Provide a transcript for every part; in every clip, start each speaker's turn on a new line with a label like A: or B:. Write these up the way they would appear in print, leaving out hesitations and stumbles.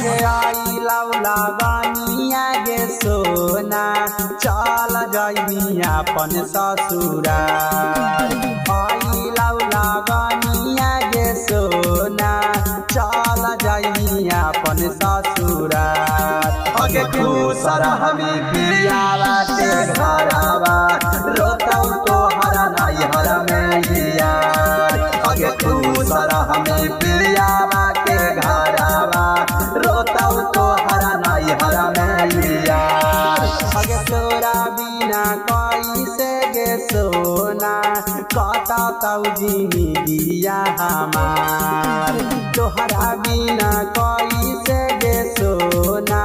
A: अगे आई लौला बनिया गे सोना चल जइबी अपन ससुराल। आई लौला बनिया गे सोना चल जइबी अपन ससुराल। अगे खुश रहबी पियावा के घरवा रोतौ तोहरा नैहर में यार। अगे खुश रहबी पियावा के घरवा रोतौ तोहरा नैहर में यार। अगे तोरा बिना कैसे गे सोना कटतौ जिंदगिया हमार। तोहरा बिना कैसे गे सोना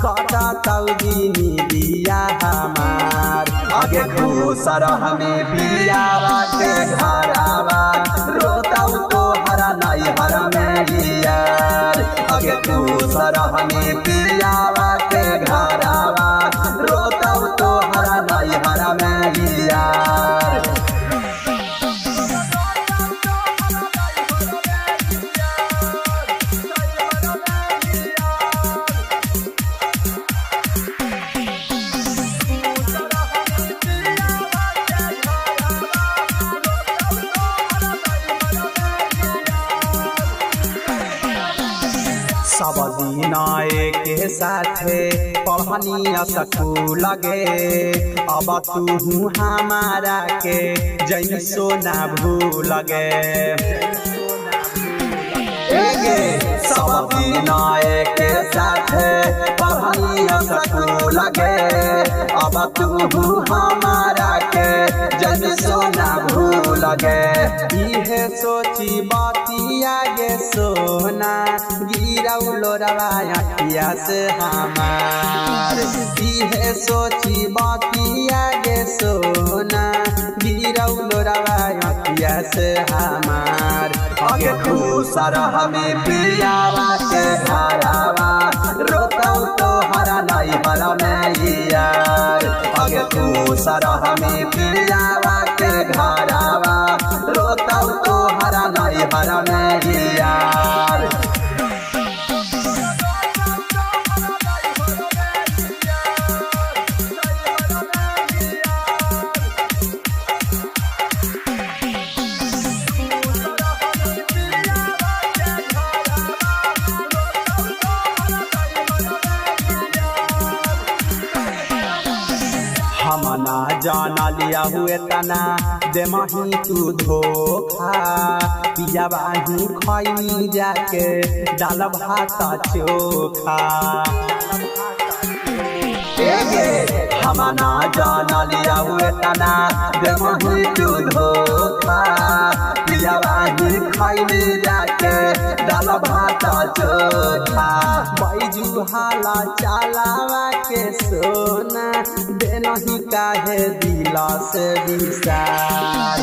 A: कटतौ जिंदगिया हमार। अगे खुश रहबी पियावा के घरवा रोतौ तोहरा नैहर में यार। अगे खुश रहबी पियावा के घरवा रोतौ तोहरा नैहर में यार। सब दिन के साथे पढ़नी स्कूल गे अब तू हमारा के जैन सोना भूल गे। सब दिन के साथे पढ़नी स्कूल गे अब तू हमारा के जैन सोना भूल गे। इहे सोची बतिया गे सोना गिरौ लोरवा अखिया से हमार। इहे सोची बतिया गे सोना गिरौ लोरवा अखिया से हमार। अगे खुश रहबी पियावा के घरवा रोतौ तोहरा नैहर में यार। अगे खुश रहबी पियावा के घरवा रोतौ तोहरा नैहर में यार। हम ना जाना लिया हुए तना दे मही तू धोखा। पियाबाही खैनी जाके दाल भात चोखा। हम ना जाना लिया हुए तना दे मही तू धोखा। पियाबाही खैनी जाके दाल भात चोखा। बैजू हाला चलावा के सोना दे नहीं काहे दिला से विसार।